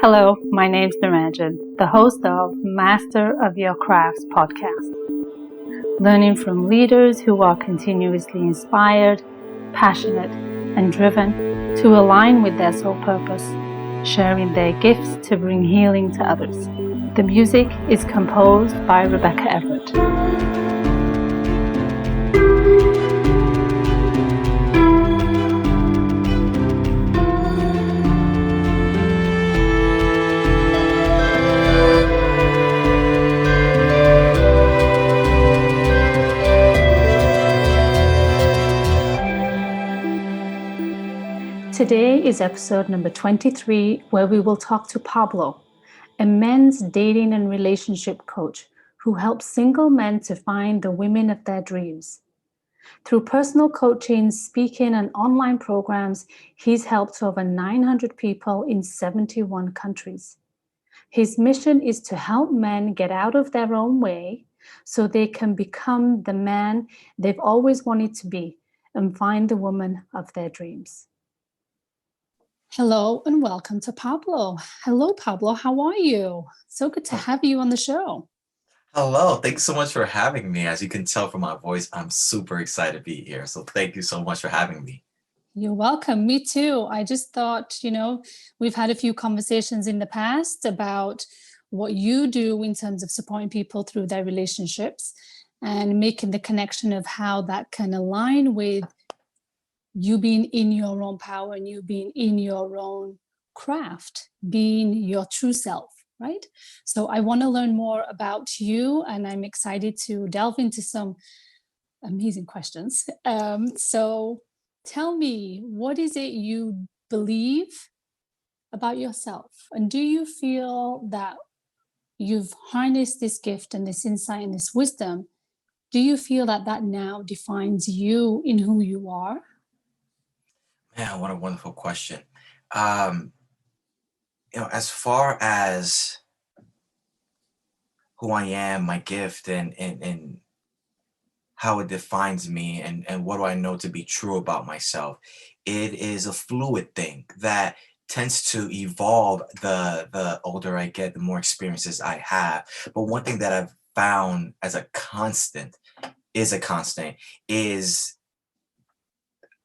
Hello, my name's Narajan, the host of Master of Your Crafts podcast. Learning from leaders who are continuously inspired, passionate, and driven to align with their soul purpose, sharing their gifts to bring healing to others. The music is composed by Rebecca Everett. Today is episode number 23, where we will talk to Pablo, a men's dating and relationship coach who helps single men to find the women of their dreams. Through personal coaching, speaking, and online programs, he's helped over 900 people in 71 countries. His mission is to help men get out of their own way so they can become the man they've always wanted to be and find the woman of their dreams. Hello and welcome to Pablo. Hello, Pablo. How are you? So good to have you on the show. Hello, thanks so much for having me. As you can tell from my voice, I'm super excited to be here. So thank you so much for having me. You're welcome. Me too. I just thought, we've had a few conversations in the past about what you do in terms of supporting people through their relationships and making the connection of how that can align with you being in your own power and you being in your own craft, being your true self, right? So I want to learn more about you, and I'm excited to delve into some amazing questions. So tell me, what is it you believe about yourself? And do you feel that you've harnessed this gift and this insight and this wisdom? Do you feel that that now defines you in who you are? Man, what a wonderful question. Um, as far as who I am, my gift, and how it defines me, and what do I know to be true about myself, it is a fluid thing that tends to evolve the older I get, the more experiences I have. But one thing that I've found as a constant is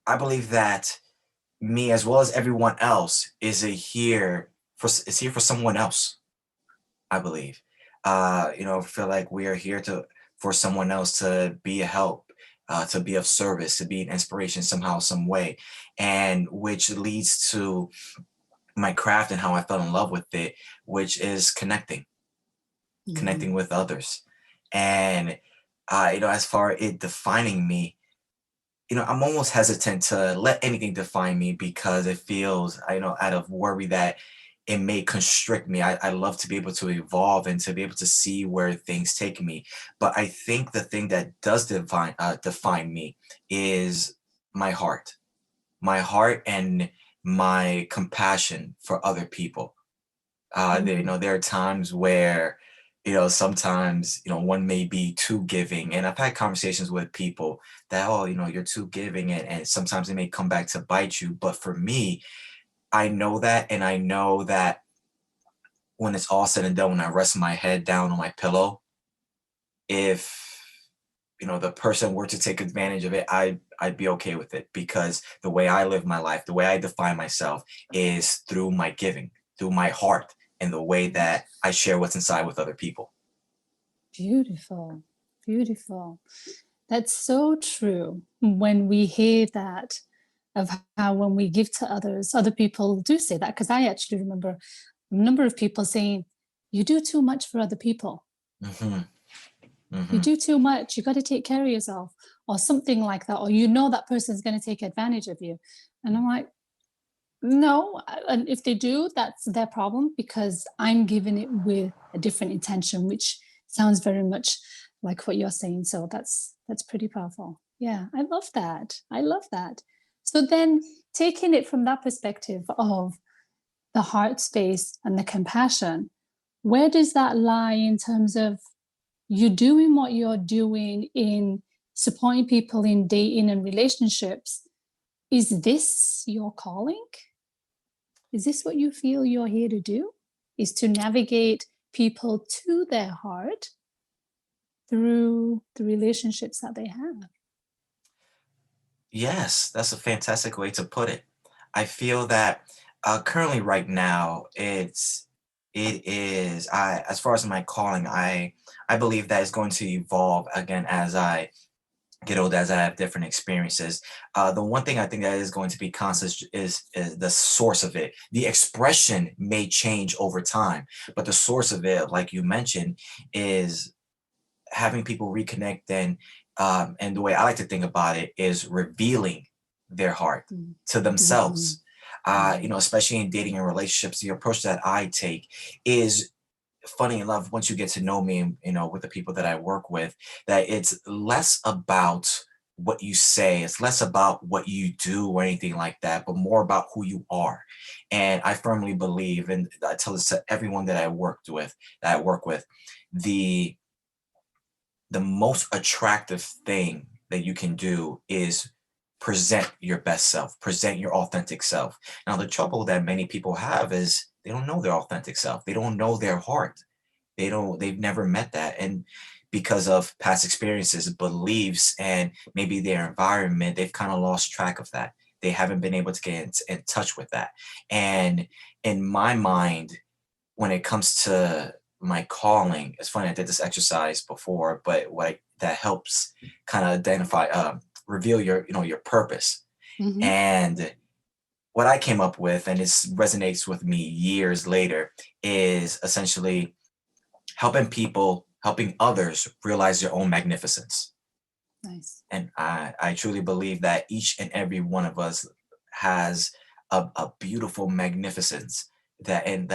I believe that me as well as everyone else is here for someone else. I believe, feel like we are here to for someone else to be a help, to be of service, to be an inspiration somehow, some way, and which leads to my craft and how I fell in love with it, which is connecting with others, and as far it defining me, I'm almost hesitant to let anything define me because it feels, out of worry that it may constrict me. I love to be able to evolve and to be able to see where things take me. But I think the thing that does define me is my heart and my compassion for other people. There are times where, sometimes, one may be too giving. And I've had conversations with people that, oh, you're too giving. And sometimes it may come back to bite you. But for me, I know that. And I know that when it's all said and done, when I rest my head down on my pillow, if, the person were to take advantage of it, I'd be okay with it because the way I live my life, the way I define myself is through my giving, through my heart, and the way that I share what's inside with other people. Beautiful, beautiful. That's so true. When we hear that, of how when we give to others, other people do say that. Because I actually remember a number of people saying, you do too much for other people. Hmm. You Hmm. do too much. You got to take care of yourself, or something like that. Or that person's going to take advantage of you. And I'm like, no. And if they do, that's their problem because I'm giving it with a different intention, which sounds very much like what you're saying. So that's pretty powerful. Yeah, I love that. I love that. So then taking it from that perspective of the heart space and the compassion, where does that lie in terms of you doing what you're doing in supporting people in dating and relationships? Is this your calling? Is this what you feel you're here to do? is to navigate people to their heart through the relationships that they have. Yes, that's a fantastic way to put it. I feel that currently, right now, it is I as far as my calling, I believe that it's going to evolve again as I get older, as I have different experiences. The one thing I think that is going to be constant is the source of it. The expression may change over time, but the source of it, like you mentioned, is having people reconnect and the way I like to think about it is revealing their heart Mm. to Mhm. themselves. Right. Especially in dating and relationships, the approach that I take is funny enough, once you get to know me, with the people that I work with, that it's less about what you say, it's less about what you do or anything like that, but more about who you are. And I firmly believe, and I tell this to everyone that I work with, the the most attractive thing that you can do is present your best self, present your authentic self. Now, the trouble that many people have is they don't know their authentic self. They don't know their heart. They've never met that. And because of past experiences, beliefs, and maybe their environment, they've kind of lost track of that. They haven't been able to get in touch with that. And in my mind, when it comes to my calling, it's funny, I did this exercise before, but that helps kind of identify, reveal your purpose. Mhm. And what I came up with, and this resonates with me years later, is essentially helping others realize their own magnificence. Nice. And I truly believe that each and every one of us has a beautiful magnificence and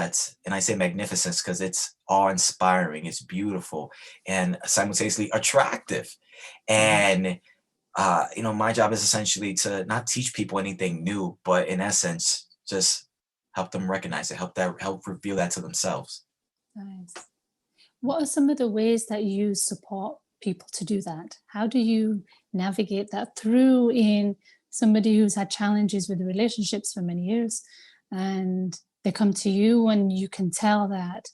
I say magnificence because it's awe-inspiring, it's beautiful and simultaneously attractive. Mhm. And my job is essentially to not teach people anything new, but in essence, just help them recognize it, help reveal that to themselves. Nice. What are some of the ways that you support people to do that? How do you navigate that through in somebody who's had challenges with relationships for many years and they come to you and you can tell that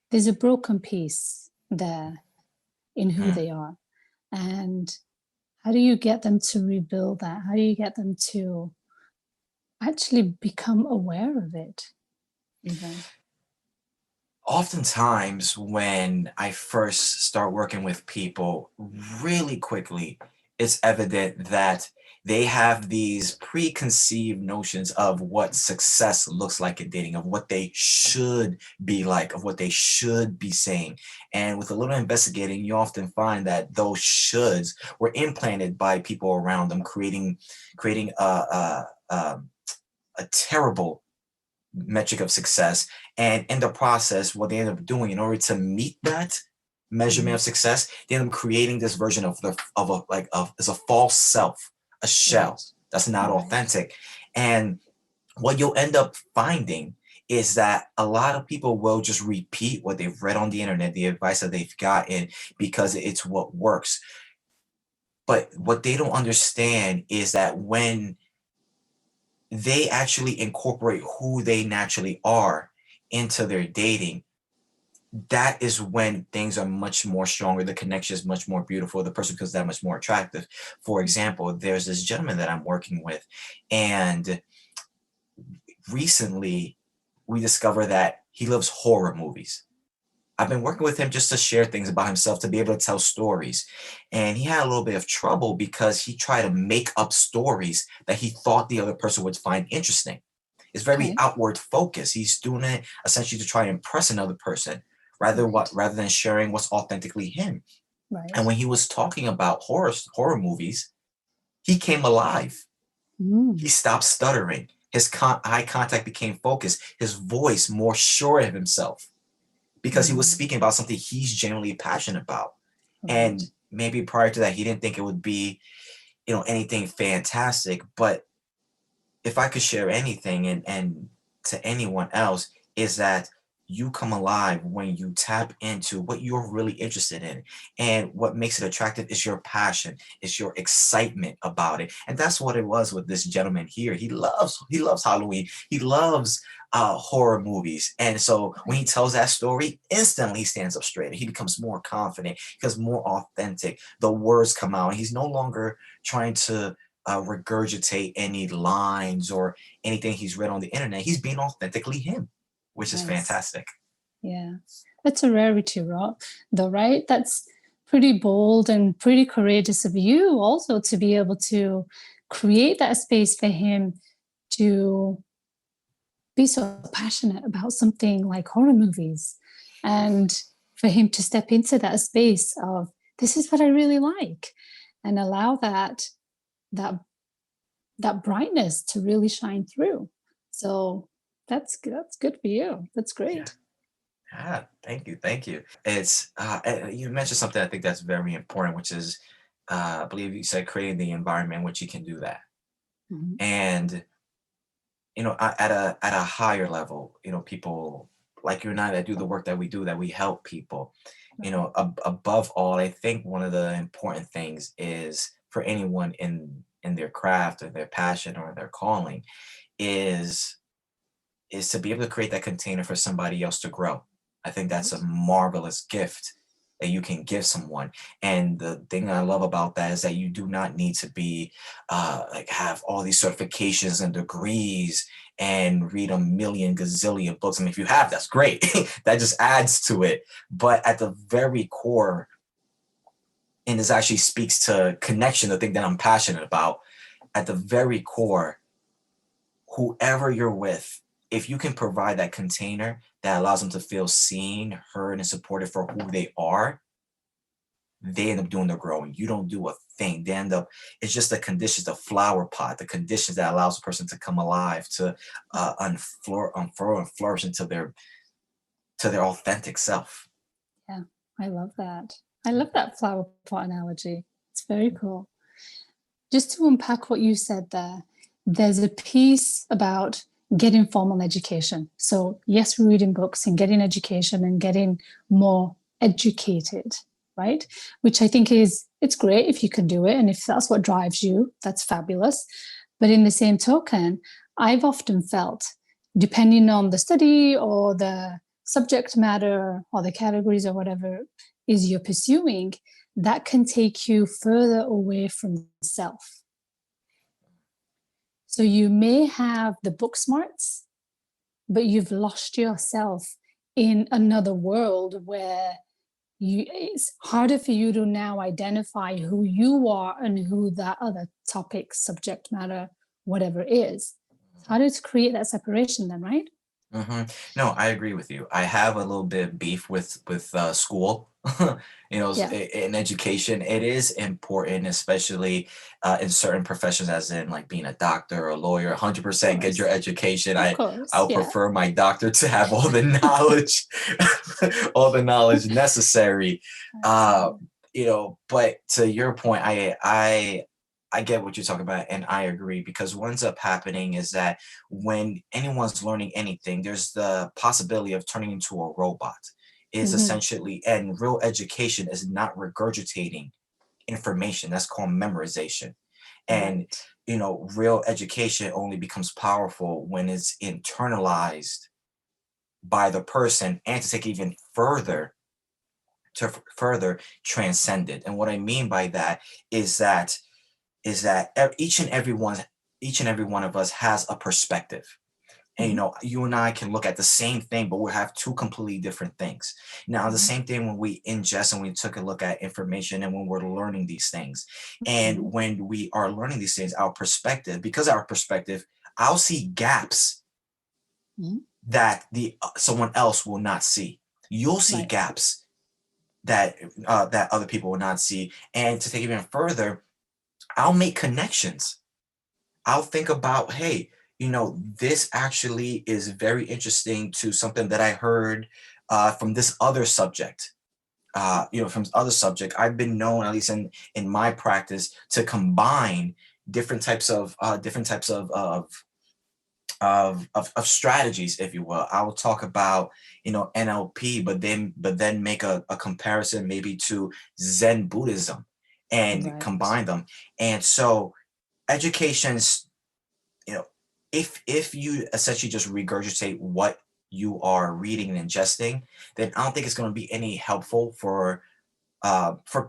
there's a broken piece there in who Hmm. they are? And how do you get them to rebuild that? How do you get them to actually become aware of it even? Oftentimes, when I first start working with people, really quickly, it's evident that they have these preconceived notions of what success looks like in dating, of what they should be like, of what they should be saying. And with a little investigating, you often find that those shoulds were implanted by people around them, creating a terrible metric of success. And in the process, what they end up doing in order to meet that measurement Mhm. of success, they end up creating this version of as a false self, a Right, shell that's not right. authentic. And what you'll end up finding is that a lot of people will just repeat what they've read on the internet, the advice that they've gotten, because it's what works. But what they don't understand is that when they actually incorporate who they naturally are into their dating, that is when things are much more stronger. The connection is much more beautiful. The person becomes that much more attractive. For Mhm. example, there's this gentleman that I'm working with, and recently we discover that he loves horror movies. I've been working with him just to share things about himself, to be able to tell stories. And he had a little bit of trouble because he tried to make up stories that he thought the other person would find interesting. It's very Okay, outward focused. He's doing it essentially to try and impress another person right, rather than sharing what's authentically him. And right. when he was talking about horror movies, he came alive. He Mm. stopped stuttering. His eye contact became focused. His voice more sure of himself because he was Mm. speaking about something he's genuinely passionate about. Right. And maybe prior to that, he didn't think it would be, anything fantastic. But if I could share anything and to anyone else, is that you come alive when you tap into what you're really interested in. And what makes it attractive is your passion, is your excitement about it. And that's what it was with this gentleman here. He loves Halloween. He loves horror movies. And so when he Right. tells that story, instantly he stands up straight. He becomes more confident, becomes more authentic. The words come out. He's no longer trying to regurgitate any lines or anything he's read on the internet. He's being authentically him, which is Nice. fantastic. Yeah. That's a rarity, though, right? That's pretty bold and pretty courageous of you also to be able to create that space for him to be so passionate about something like horror movies, and for him to step into that space of this is what I really like, and allow that that brightness to really shine through. So that's good for you. That's Yeah. great. Ah, thank you, thank you. It's you mentioned something I think that's very important, which is I believe you said creating the environment in which you can do that. Mhm. And at a higher level, people like you and I that do the work that we do, that we help people. Right. Above all, I think one of the important things is for anyone in their craft or their passion or their calling is to be able to create that container for somebody else to grow. I think that's a Right. marvelous gift that you can give someone. And the thing I love about that is that you do not need to be like have all these certifications and degrees and read a million gazillion books. I mean, if you have, that's great. That just adds to it. But at the very core, and this actually speaks to connection, the thing that I'm passionate about, at the very core, whoever you're with, if you can provide that container that allows them to feel seen, heard, and supported for who they are, they end up doing the growing. You don't do a thing. They end up, it's just the conditions, the flower pot, the conditions that allows a person to come alive, to unfurl and flourish into their authentic self. Yeah. I love that. I love that flower pot analogy. It's very cool. Just to unpack what you said there, there's a piece about getting formal education. So, yes, we're reading books and getting education and getting more educated, right? Which I think is it's great if you can do it. And if that's what drives you, that's fabulous. But in the same token, I've often felt, depending on the study or the subject matter or the categories or whatever is you're pursuing, that can take you further away from self. So you may have the book smarts, but you've lost yourself in another world where it's harder for you to now identify who you are and who that other topic, subject matter, whatever is. It's harder to create that separation then, right? No, I agree with you. I have a little bit of beef with school. Yeah, In education, it is important, especially in certain professions, as in like being a doctor or a lawyer. of 100% get your course. education. Of I course. would Yeah. prefer my doctor to have all the knowledge, all the knowledge necessary. Uh, Absolutely. but to your point, I get what you're talking about, and I agree because what ends up happening is that when anyone's learning anything, there's the possibility of turning into a robot. Is Hmm. essentially, and real education is not regurgitating information. That's called memorization. And Right. real education only becomes powerful when it's internalized by the person, and to take even further, to further transcend it. And what I mean by that is that each and every one of us has a perspective. And Hmm. you and I can look at the same thing, but we'll have two completely different things. Now, the Hmm. same thing when we ingest and we took a look at information and when we're learning these things. And Hmm. when we are learning these things, our perspective, because our perspective, I'll see gaps Hmm. that the someone else will not see. You'll see Right. gaps that other people will not see. And to take it even further, I'll make connections. I'll think about, hey, this actually is very interesting to something that I heard from this other subject. From other subject, I've been known, at least in my practice, to combine different types of of strategies, if you will. I will talk about, NLP, but then make a comparison maybe to Zen Buddhism and Right. combine them. And so education's, you know, if you essentially just regurgitate what you are reading and ingesting, then I don't think it's going to be any helpful for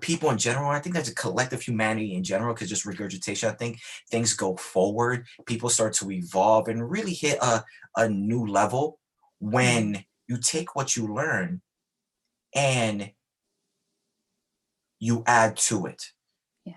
people in general. I think that's a collective humanity in general, because just regurgitation, I think things go forward, people start to evolve and really hit a new level Mm. when you take what you learn and you add to it.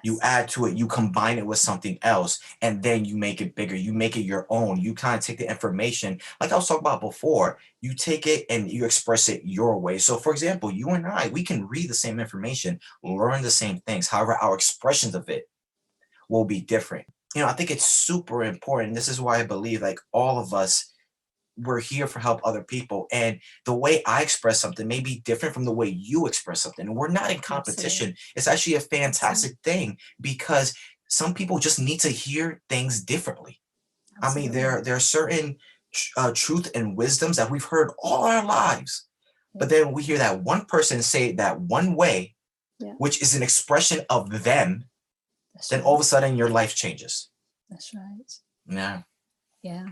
You Yes. add to it, you combine it with something else, and then you make it bigger. You make it your own. You kind of take the information, like I was talking about before, you take it and you express it your way. So, for example, you and I, we can read the same information, learn the same things. However, our expressions of it will be different. I think it's super important. This is why I believe, like, all of us, we're here for help other people. And the way I express something may be different from the way you express something. And we're not in Absolutely. competition. It's actually a Absolutely. fantastic thing, because some people just need to hear things differently. I mean, Absolutely. there are certain truth and wisdoms that we've heard all our lives. Yeah. But then we hear that one person say it that one way, Yeah. which is an expression of them. That's Then all of a right. sudden your life changes. That's right. Yeah. Yeah.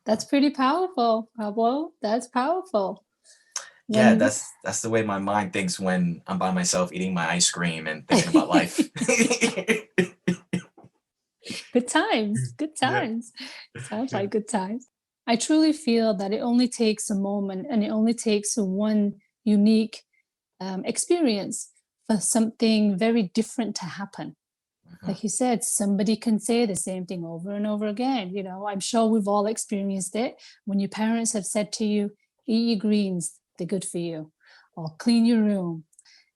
That's pretty powerful, Pablo. That's powerful. Yeah, When that's the way my mind thinks when I'm by myself eating my ice cream and thinking about life. good times, good Yeah. times. Sounds Yeah. like good times. I truly feel that it only takes a moment and it only takes one unique experience for something very different to happen. Mhm. Like you said, somebody can say the same thing over and over again. I'm sure we've all experienced it when your parents have said to you, eat your greens, they're good for you, or clean your room.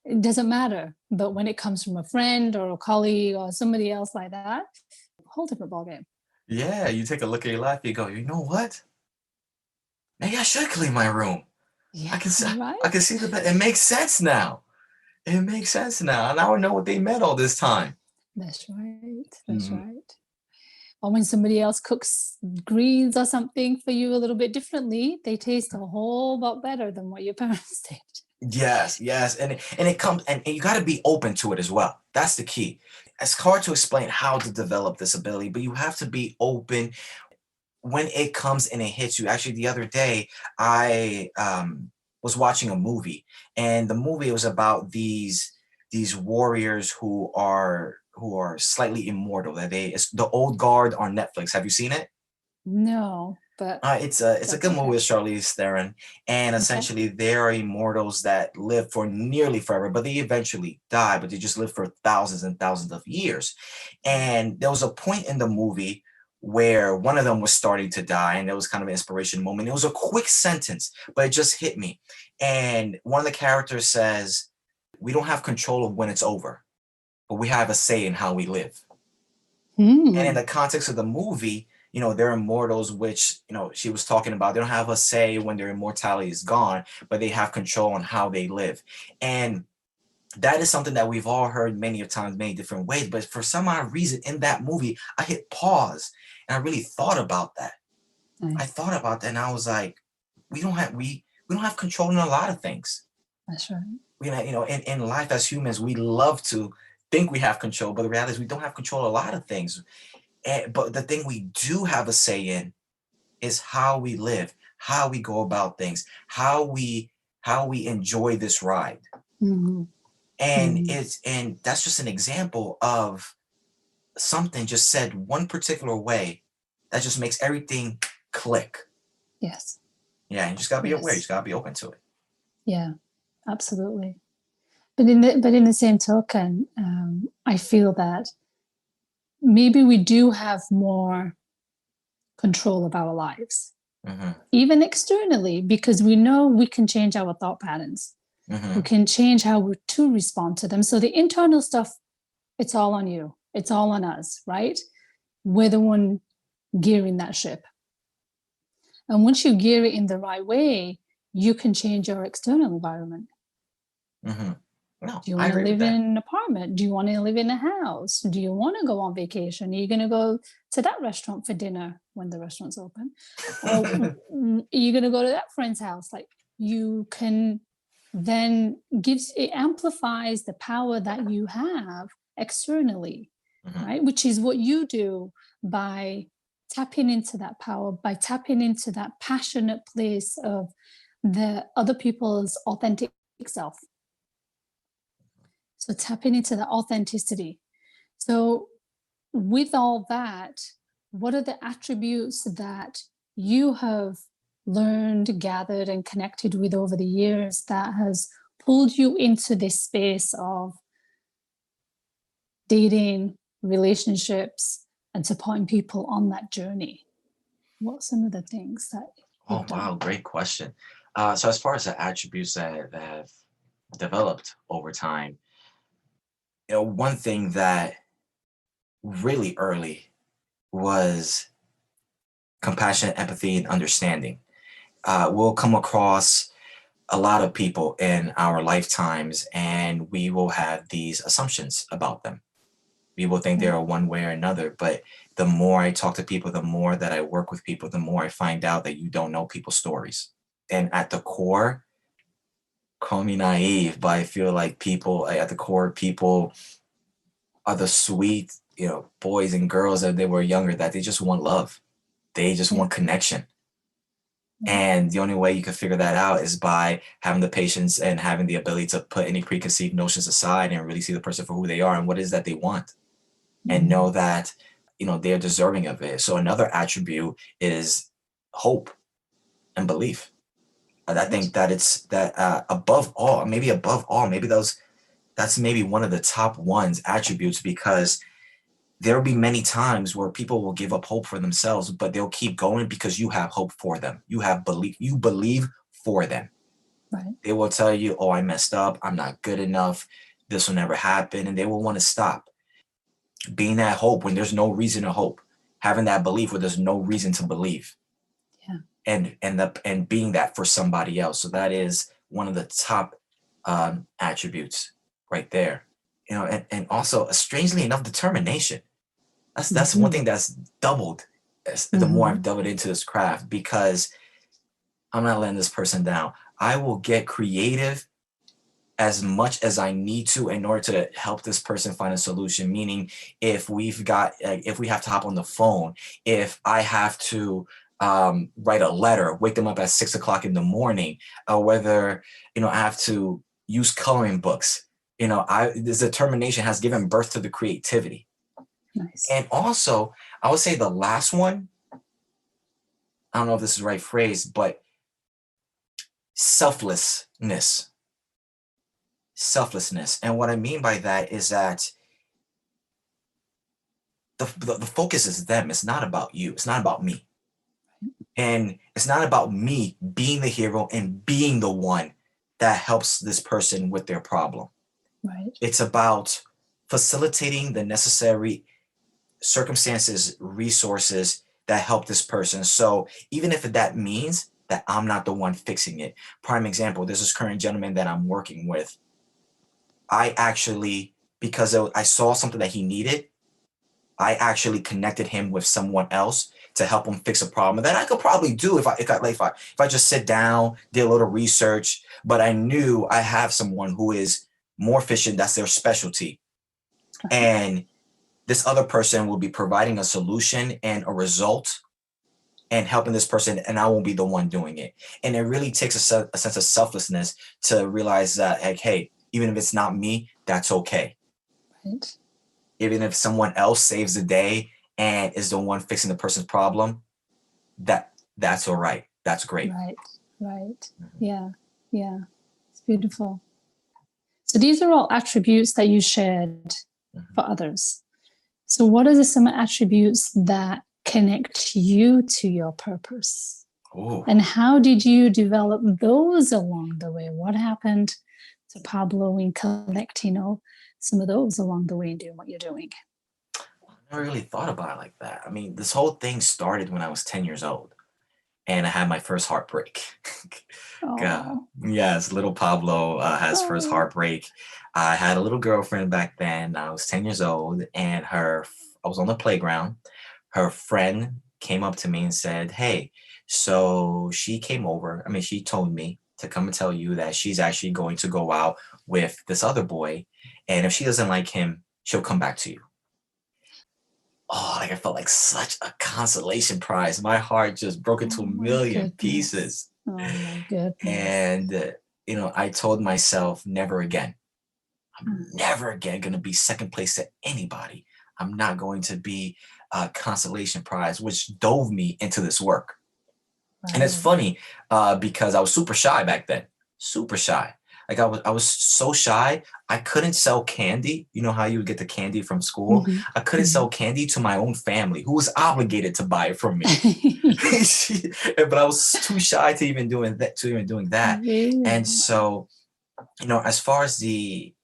It doesn't matter. But when it comes from a friend or a colleague or somebody else like that, whole different ballgame. Yeah, you take a look at your life, you go, you know what? Maybe I should clean my room. I Yeah, can see, I can right. see it makes sense now. It makes sense now. Now I know what they meant all this time. That's right. That's Mhm. right. Or when somebody else cooks greens or something for you a little bit differently, they taste a whole lot better than what your parents did. Yes, yes, and it comes, and you got to be open to it as well. That's the key. It's hard to explain how to develop this ability, but you have to be open when it comes and it hits you. Actually, the other day, I was watching a movie, and the movie was about these warriors who are slightly immortal. It's the Old Guard on Netflix. Have you seen it? No, but It's a that's good movie okay. with Charlize Theron, and Okay. essentially they are immortals that live for nearly forever, but they eventually die, but they just live for thousands and thousands of years. Right. And there was a point in the movie where one of them was starting to die, and it was kind of an inspiration moment. It was a quick sentence, but it just hit me. And one of the characters says, "We don't have control of when it's over, but we have a say in how we live." And in Hmm. the context of the movie, they're immortals, which, she was talking about. They don't have a say when their immortality is gone, but they have control on how they live. And that is something that we've all heard many of times, many different ways. But for some odd reason in that movie, I hit pause and I really thought about that. I Nice. thought about that and I was like, we don't have control in a lot of things. That's right. In life as humans, we love to think we have control, but the reality is we don't have control of a lot of things. But the thing we do have a say in is how we live, how we go about things, how we enjoy this ride. Hmm. And Hmm. that's just an example of something just said one particular way that just makes everything click. Yes. Yeah, you just gotta be aware, you Yes. just gotta be open to it. Yeah. Absolutely. But in the same token, I feel that maybe we do have more control of our lives, Hmm. even externally, because we know we can change our thought patterns. We Hmm. can change how we to respond to them. So the internal stuff, it's all on you. It's all on us, right? We're the one gearing that ship. And once you gear it in the right way, you can change your external environment. Hmm. No, Do you I want to agree with live in that. an apartment? Do you want to live in a house? Do you want to go on vacation? Are you going to go to that restaurant for dinner when the restaurant's open? Or are you going to go to that friend's house? Like, you can then gives it amplifies the power that you have externally, Mhm. right? Which is what you do by tapping into that power, by tapping into that passionate place of the other people's authentic self. So tapping into the authenticity. So with all that, what are the attributes that you have learned, gathered, and connected with over the years that has pulled you into this space of dating, relationships, and supporting people on that journey? What are some of the things that Oh you've done? wow, great question. So as far as the attributes that have developed over time, one thing that really early was compassion, empathy, and understanding. We'll come across a lot of people in our lifetimes, and we will have these assumptions about them. We will think Right. they're one way or another. But the more I talk to people, the more that I work with people, the more I find out that you don't know people's stories. And at the core, call me naive, but I feel like people at the core, people are the sweet, boys and girls that they were younger, that they just want love. They just Yeah. want connection. Yeah. And the only way you can figure that out is by having the patience and having the ability to put any preconceived notions aside and really see the person for who they are and what it is that they want, and know Mhm. that they're deserving of it. So another attribute is hope and belief. And I Right. think that it's that above all, maybe that's maybe one of the top ones attributes, because there'll be many times where people will give up hope for themselves, but they'll keep going because you have hope for them. You believe for them. Right. They will tell you, oh, I messed up, I'm not good enough, this will never happen, and they will want to stop. Being that hope when there's no reason to hope, having that belief where there's no reason to believe, Yeah. and being that for somebody else. So that is one of the top attributes right there. And also, strangely enough, determination. That's one Mhm. thing that's doubled the more I've Mhm. delved into this craft, because I'm not letting this person down. I will get creative as much as I need to in order to help this person find a solution. Meaning, if we have to hop on the phone, if I have to write a letter, wake them up at 6 o'clock in the morning, or whether I have to use coloring books. I This determination has given birth to the creativity. Nice. And also, I would say the last one, I don't know if this is the right phrase, but selflessness. Selflessness. And what I mean by that is that the focus is them. It's not about you. It's not about me. And it's not about me being the hero and being the one that helps this person with their problem. Right. It's about facilitating the necessary circumstances, resources that help this person. So even if that means that I'm not the one fixing it. Prime example, there's this current gentleman that I'm working with. I actually, because I saw something that he needed, I actually connected him with someone else to help him fix a problem that I could probably do if I just sit down, did a little research. But I knew I have someone who is more efficient. That's their specialty, Right. and this other person will be providing a solution and a result and helping this person, and I won't be the one doing it. And it really takes a sense of selflessness to realize that, like, hey, even if it's not me, that's okay. Right. Even if someone else saves the day and is the one fixing the person's problem, that's all right. That's great. Right. Right. Mhm, Yeah. Yeah. It's beautiful. So these are all attributes that you shared mhm. for others. So what are some attributes that connect you to your purpose? Ooh, And how did you develop those along the way? What happened to Pablo in collecting some of those along the way and doing what you're doing? I never really thought about it like that. I mean, this whole thing started when I was 10 years old and I had my first heartbreak. Oh. Yes, little Pablo has first Oh. heartbreak. I had a little girlfriend back then. I was 10 years old, and I was on the playground. Her friend came up to me and said, "Hey, so she came over. I mean, she told me to come and tell you that she's actually going to go out with this other boy, and if she doesn't like him, she'll come back to you." Oh, like I felt like such a consolation prize. My heart just broke into a Oh my million goodness. pieces. Oh my goodness. And, I told myself, never again. I'm Mm. never again going to be second place to anybody. I'm not going to be a consolation prize, which dove me into this work. And it's Right. funny because I was super shy back then, super shy. Like I was so shy, I couldn't sell candy. You know how you would get the candy from school? Mhm. I couldn't Mhm. sell candy to my own family, who was obligated to buy it from me. But I was too shy to even doing that. And Really? so, as far as the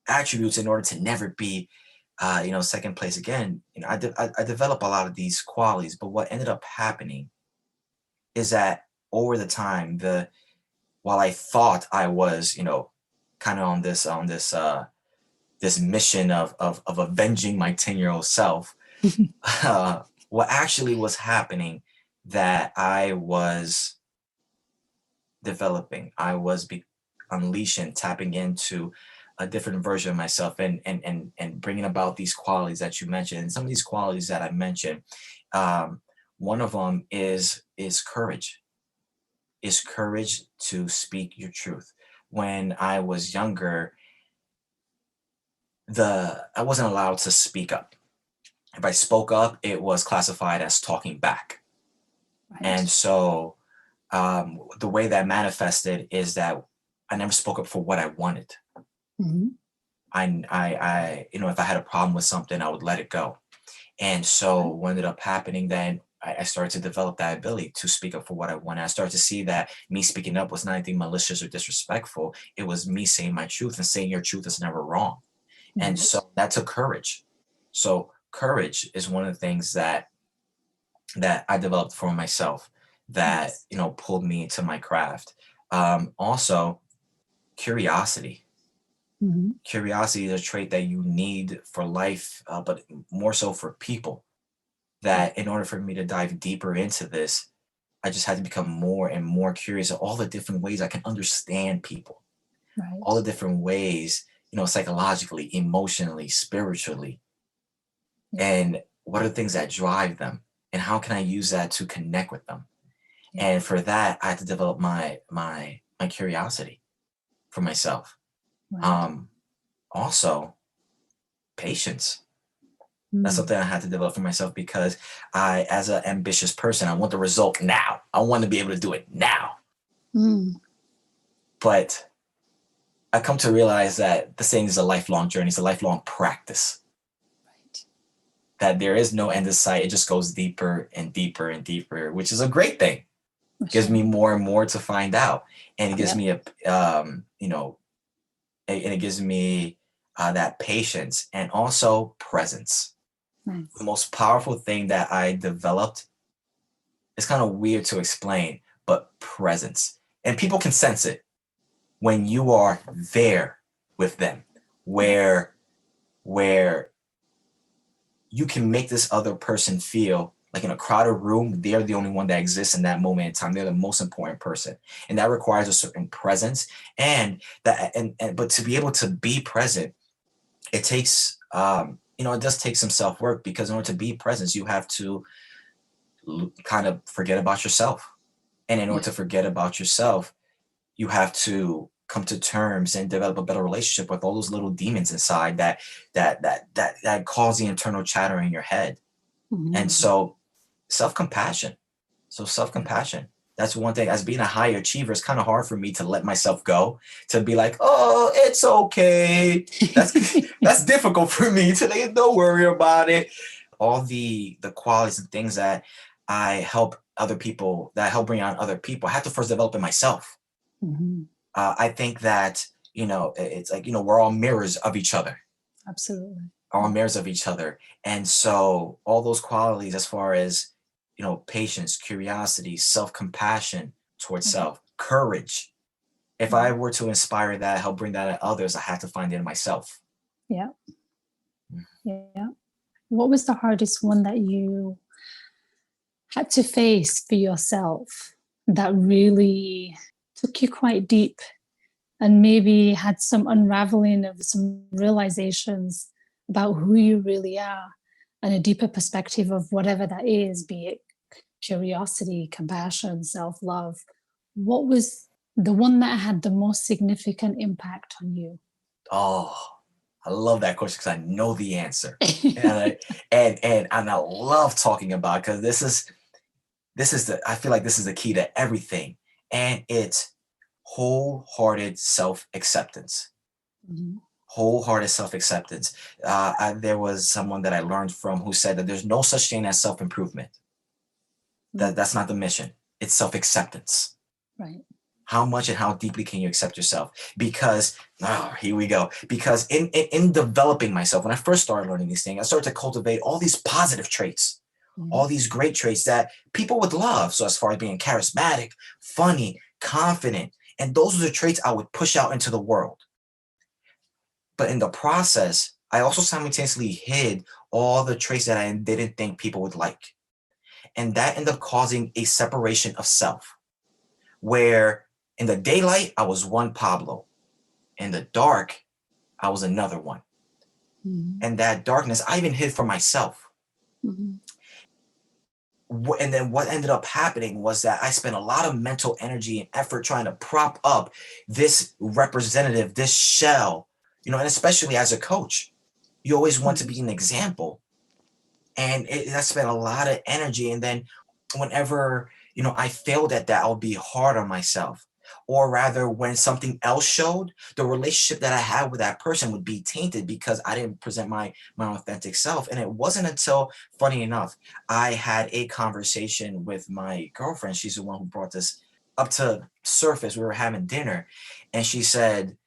attributes in order to never be, second place again, I developed a lot of these qualities. But what ended up happening is that over the time, the while I thought I was, kind of on this mission of avenging my 10-year-old self, uh, what actually was happening that I was developing. I was unleashing, tapping into a different version of myself, and bringing about these qualities that you mentioned. And some of these qualities that I mentioned, um, one of them is courage. Is courage to speak your truth. When I was younger, the I wasn't allowed to speak up. If I spoke up, it was classified as talking back. And Right. so the way that manifested is that I never spoke up for what I wanted. Mhm. If I had a problem with something, I would let it go. And so Right. what ended up happening then, I started to develop that ability to speak up for what I wanted. I started to see that me speaking up was not anything malicious or disrespectful. It was me saying my truth, and saying your truth is never wrong. And Right. so that took courage. So courage is one of the things that I developed for myself that, Yes. pulled me into my craft. Also, curiosity. Mhm. Curiosity is a trait that you need for life, but more so for people. Right. That in order for me to dive deeper into this, I just had to become more and more curious of all the different ways I can understand people, all the Right. different ways, psychologically, emotionally, spiritually, Yeah. and what are the things that drive them, and how can I use that to connect with them. Yeah. And for that, I had to develop my curiosity for myself. Right. Um, Also, patience. That's Mm. something I had to develop for myself because as an ambitious person, I want the result now. I want to be able to do it now. Mm. But I come to realize that this thing is a lifelong journey. It's a lifelong practice. Right. That there is no end in sight. It just goes deeper and deeper and deeper, which is a great thing. For Gives me sure. more and more to find out, and it gives Yep. me and it gives me that patience and also presence. The Nice. most powerful thing that I developed, it's kind of weird to explain, but presence. And people can sense it when you are there with them, Yep. where you can make this other person feel like in a crowded room, they're the only one that exists in that moment in time. They're the most important person. And that requires a certain presence. And but to be able to be present, it takes it does take some self-work, because in order to be present, you have to kind of forget about yourself. And in order Yeah. to forget about yourself, you have to come to terms and develop a better relationship with all those little demons inside that cause the internal chatter in your head. And Mhm. so self-compassion. So Yeah. self-compassion. That's one thing. As being a high achiever, it's kind of hard for me to let myself go, to be like, oh, it's okay. That's difficult for me to like, don't worry about it. All the qualities and things that that I help bring on other people, I have to first develop in myself. Mhm. I think that, it's like, we're all mirrors of each other, Absolutely. all Yeah. mirrors of each other. And so all those qualities, as far as, patience, curiosity, self-compassion towards Right. self, courage. If I Yeah. were to inspire that, help bring that to others, I have to find it in myself. Yeah. Yeah. What was the hardest one that you had to face for yourself that really took you quite deep and maybe had some unraveling of some realizations about who you really are and a deeper perspective of whatever that is, be it curiosity, compassion, self love? What was the one that had the most significant impact on you? Oh, I love that question because I know the answer. And I love talking about, because this is the I feel like this is the key to everything. And it's wholehearted self-acceptance. Mhm. Wholehearted self-acceptance. There was someone that I learned from who said that there's no such thing as self-improvement. Mm. That's not the mission. It's self-acceptance. Right. How much and how deeply can you accept yourself? Because, here we go. Because in developing myself, when I first started learning these things, I started to cultivate all these positive traits, all Mhm. these great traits that people would love. So as far as being charismatic, funny, confident, and those are the traits I would push out into the world. But in the process, I also simultaneously hid all the traits that I didn't think people would like. And that ended up causing a separation of self, where in the daylight, I was one Pablo. In the dark, I was another one. Mhm. And that darkness, I even hid from myself. Mhm. And then what ended up happening was that I spent a lot of mental energy and effort trying to prop up this representative, this shell, and especially as a coach, you always want to Right. be an example. And I spent a lot of energy. And then whenever, I failed at that, I would be hard on myself. Or rather, when something else showed, the relationship that I had with that person would be tainted because I didn't present my authentic self. And it wasn't until, funny enough, I had a conversation with my girlfriend. She's the one who brought this up to surface. We were having dinner, and she said,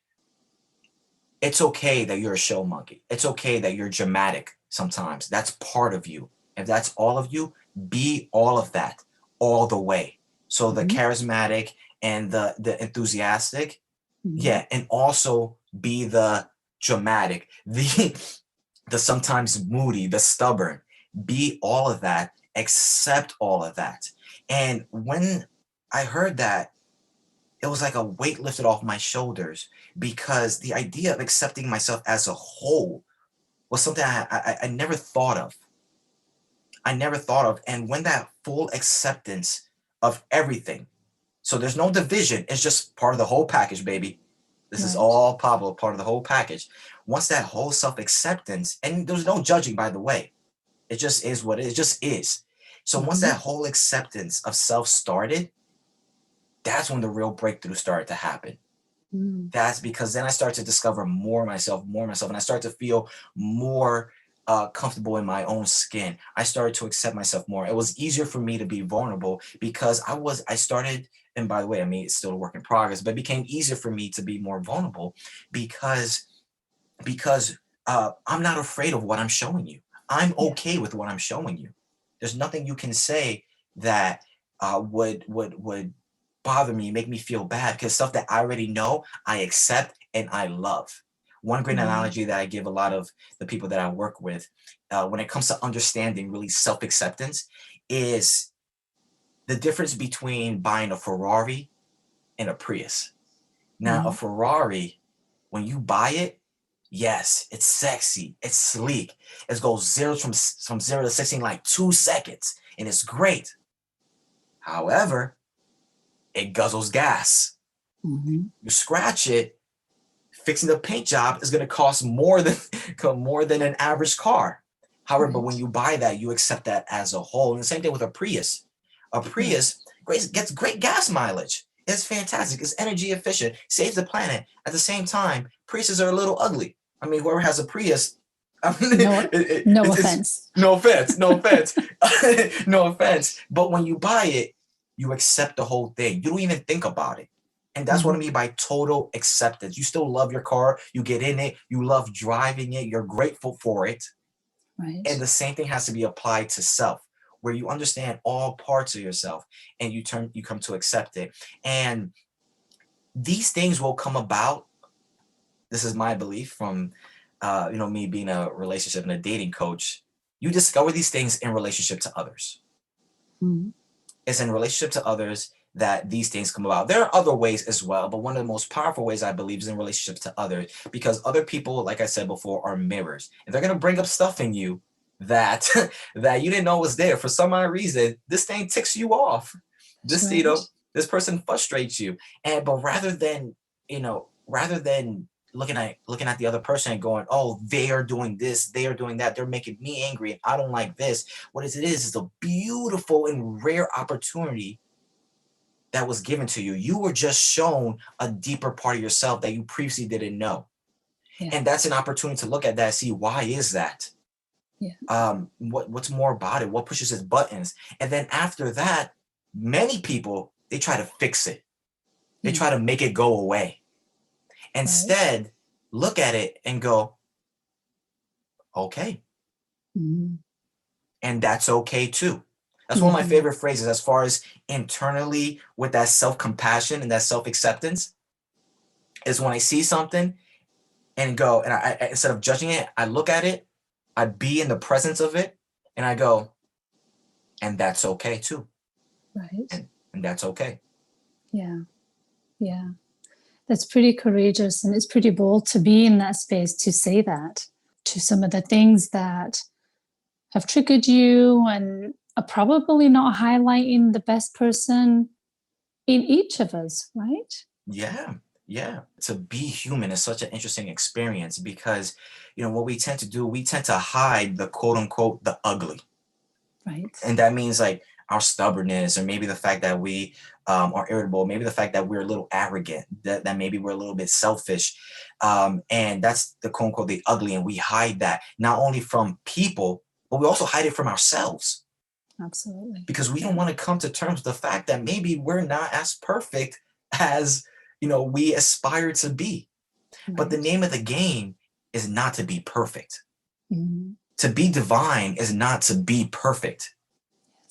it's okay that you're a show monkey. It's okay that you're dramatic sometimes. That's part of you. If that's all of you, be all of that all the way. So the Mhm. charismatic and the enthusiastic, Mhm. yeah, and also be the dramatic, the sometimes moody, the stubborn. Be all of that, accept all of that. And when I heard that, it was like a weight lifted off my shoulders, because the idea of accepting myself as a whole was something I never thought of. I never thought of. And when that full acceptance of everything, so there's no division, it's just part of the whole package, baby. This is Right. all Pablo, part of the whole package. Once that whole self acceptance, and there's no judging, by the way, it just is what it is, it just is. So once Mhm. that whole acceptance of self started, that's when the real breakthrough started to happen. Mm. That's because then I start to discover more myself, and I start to feel more comfortable in my own skin. I started to accept myself more. It was easier for me to be vulnerable because I started, and by the way, I mean, it's still a work in progress, but it became easier for me to be more vulnerable because, I'm not afraid of what I'm showing you. I'm Yeah. okay with what I'm showing you. There's nothing you can say that would bother me, make me feel bad, because stuff that I already know, I accept and I love. One great Mm. analogy that I give a lot of the people that I work with, when it comes to understanding really self acceptance, is the difference between buying a Ferrari and a Prius. Now, a Mhm. Ferrari, when you buy it, yes, it's sexy, it's sleek. It goes from 0 to 60 in like 2 seconds, and it's great. However, it guzzles gas. Mhm. You scratch it, fixing the paint job is going to cost more than more than an average car. However, but when Right. you buy that, you accept that as a whole. And the same thing with a Prius. A Yeah. Prius gets great gas mileage. It's fantastic. It's energy efficient, saves the planet. At the same time, Priuses are a little ugly. I mean, whoever has a Prius, I mean, No, no it's offense. no offense, no offense, no offense. But when you buy it, you accept the whole thing. You don't even think about it. And that's what I Mhm. mean by total acceptance. You still love your car. You get in it. You love driving it. You're grateful for it. Right. And the same thing has to be applied to self, where you understand all parts of yourself and you come to accept it. And these things will come about. This is my belief from, me being a relationship and a dating coach. You discover these things in relationship to others. Mhm. It's in relationship to others that these things come about. There are other ways as well, but one of the most powerful ways I believe is in relationship to others, because other people, like I said before, are mirrors, and they're gonna bring up stuff in you that that you didn't know was there. For some odd reason, this thing ticks you off. That's This, right. this person frustrates you, and but rather than looking at the other person and going, oh, they are doing this, they are doing that, they're making me angry, and I don't like this. What is a beautiful and rare opportunity that was given to you. You were just shown a deeper part of yourself that you previously didn't know. Yeah. And that's an opportunity to look at that, see why is that? Yeah. What's more about it? What pushes its buttons? And then after that, many people, they try to fix it. They Yeah. try to make it go away. Right. Instead, look at it and go, okay. Mhm. And that's okay too. That's one of my Mhm. favorite phrases as far as internally with that self-compassion and that self-acceptance is when I see something and go, and I instead of judging it, I look at it, I be in the presence of it, and I go, and that's okay too. Right. And that's okay. Yeah. Yeah. That's pretty courageous, and it's pretty bold to be in that space to say that to some of the things that have triggered you and are probably not highlighting the best person in each of us, right? Yeah. Yeah. To be human is such an interesting experience because, what we tend to do, we tend to hide the quote unquote the ugly. Right. And that means like our stubbornness, or maybe the fact that we are irritable, maybe the fact that we're a little arrogant, that maybe we're a little bit selfish. And that's the quote unquote the ugly. And we hide that not only from people, but we also hide it from ourselves Absolutely. because we don't Yeah. want to come to terms with the fact that maybe we're not as perfect as we aspire to be. But the Right. name of the game is not to be perfect. Mhm. To be divine is not to be perfect.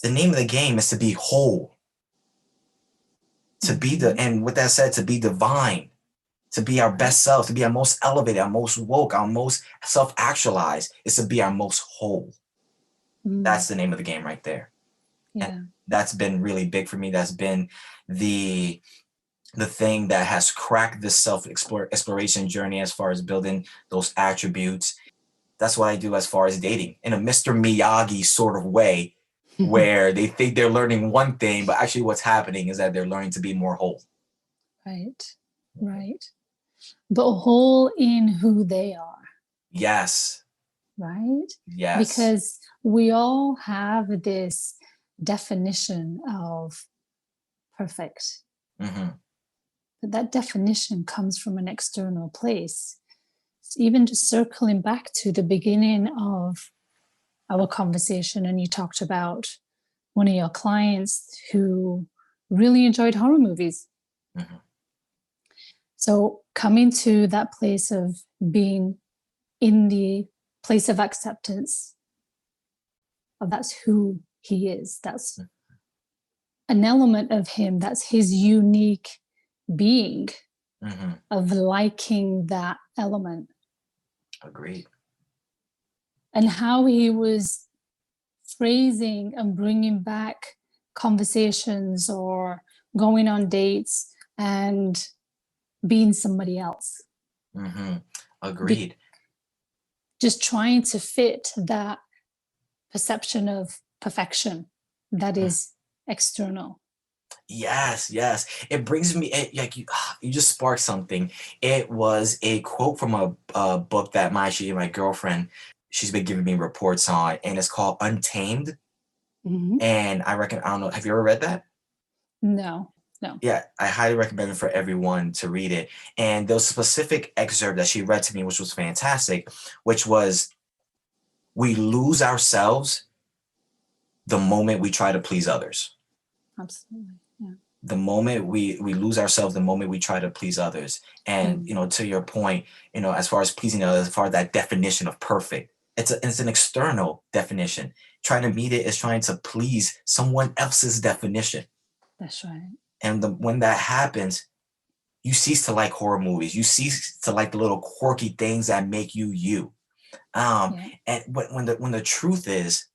The name of the game is to be whole, to be Mhm. and with that said, to be divine, to be our Right. best selves, to be our most elevated, our most woke, our most self-actualized, is to be our most whole. Mm. That's the name of the game right there. And Yeah. that's been really big for me. That's been the the thing that has cracked this exploration journey as far as building those attributes. That's what I do as far as dating in a Mr. Miyagi sort of way, where they think they're learning one thing, but actually what's happening is that they're learning to be more whole. Right. Right. But whole in who they are, Yes. right? Yes. Because we all have this definition of perfect, Hmm. but that definition comes from an external place. Even just circling back to the beginning of our conversation, and you talked about one of your clients who really enjoyed horror movies. Hmm. So, coming to that place of being in the place of acceptance of that's who he is, that's an element of him, that's his unique being Hmm. of liking that element, Agreed. and how he was phrasing and bringing back conversations or going on dates and being somebody else. Hmm. Be- Agreed. just trying to fit that perception of perfection that Mm. is external. Yes, yes. It brings me like you just sparked something. It was a quote from a book that my girlfriend, she's been giving me reports on, and it's called Untamed. Mhm. And I don't know, have you ever read that? No, no. Yeah, I highly recommend it for everyone to read it. And there was a specific excerpt that she read to me, which was fantastic, which was, we lose ourselves the moment we try to please others. Absolutely. Yeah. The moment we lose ourselves, the moment we try to please others. And Mm. to your point, as far as pleasing others, as far as that definition of perfect, it's an external definition. Trying to meet it is trying to please someone else's definition. That's right. And when that happens, You cease to like horror movies. You cease to like the little quirky things that make you you. Um, Yeah. and when the truth is,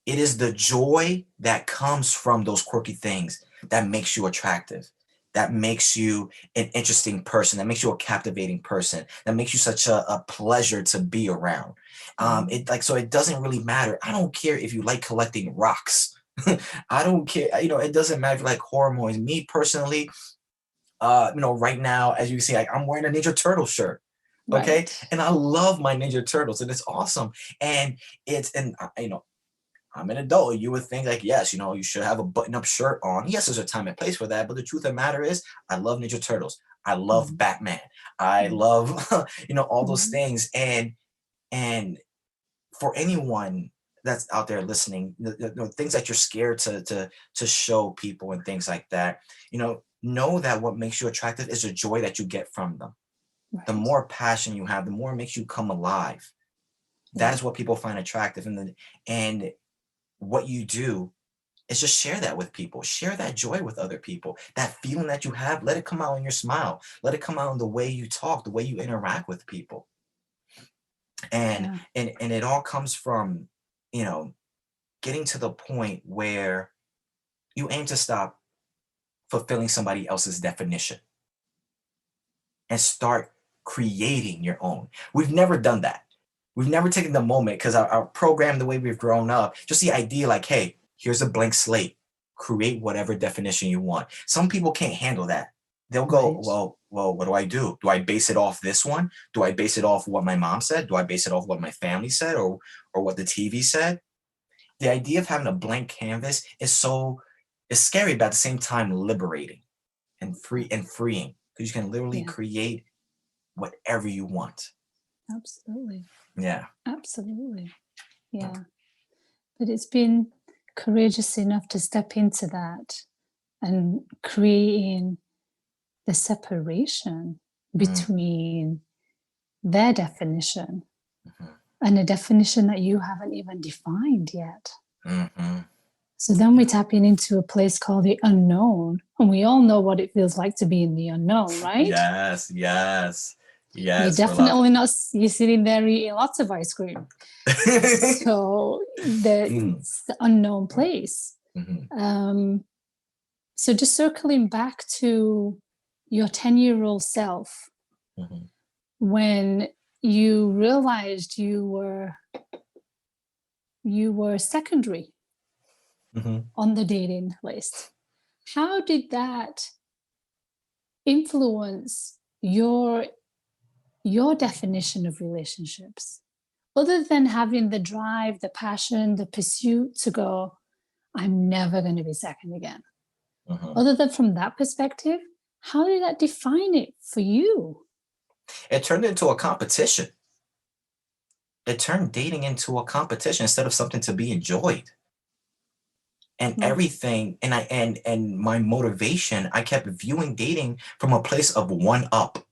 it is the joy that comes from those quirky things that makes you attractive, that makes you an interesting person, that makes you a captivating person, that makes you such a pleasure to be around. Mm. It like so it doesn't really matter. I don't care if you like collecting rocks. I don't care. It doesn't matter if you like horror movies. Me personally, right now, as you can see, I'm wearing a Ninja Turtle shirt. Okay, Right. and I love my Ninja Turtles, and it's awesome. And I'm an adult. You would think like, yes, you should have a button-up shirt on. Yes, there's a time and place for that, but the truth of the matter is, I love Ninja Turtles. I love Mhm. Batman. I Mhm. love, all those Mhm. things. And for anyone that's out there listening, the things that you're scared to show people and things like that, know that what makes you attractive is the joy that you get from them. The Right. more passion you have, the more it makes you come alive. That Yeah. is what people find attractive, and what you do is just share that with people. Share that joy with other people. That feeling that you have, let it come out in your smile. Let it come out in the way you talk, the way you interact with people. And Yeah. and it all comes from, you know, getting to the point where you aim to stop fulfilling somebody else's definition and start creating your own. We've never done that. We've never taken the moment because our program, the way we've grown up, just the idea like, hey, here's a blank slate. Create whatever definition you want. Some people can't handle that. They'll go, Right. well, what do I do? Do I base it off this one? Do I base it off what my mom said? Do I base it off what my family said or what the TV said? The idea of having a blank canvas is scary, but at the same time liberating and freeing because you can literally Yeah. create whatever you want. Absolutely. Yeah. Absolutely. Yeah. But it's been courageous enough to step into that and creating the separation Mm, between their definition mhm, and a definition that you haven't even defined yet. mhm. So then we're Yeah. tapping into a place called the unknown. And we all know what it feels like to be in the unknown, right? Yes, yes, You're yes, for love. definitely not, you're sitting there eating lots of ice cream. So Mhm, it's the unknown place. mhm, Um, so just circling back to your 10-year-old self, mhm, when you realized you were secondary mhm. on the dating list, how did that influence your definition of relationships? Other than having the drive, the passion, the pursuit to go, I'm never going to be second again. Mhm. Other than from that perspective, how did that define it for you? It turned into a competition. It turned dating into a competition instead of something to be enjoyed. And Mm. everything, and my motivation, I kept viewing dating from a place of one up,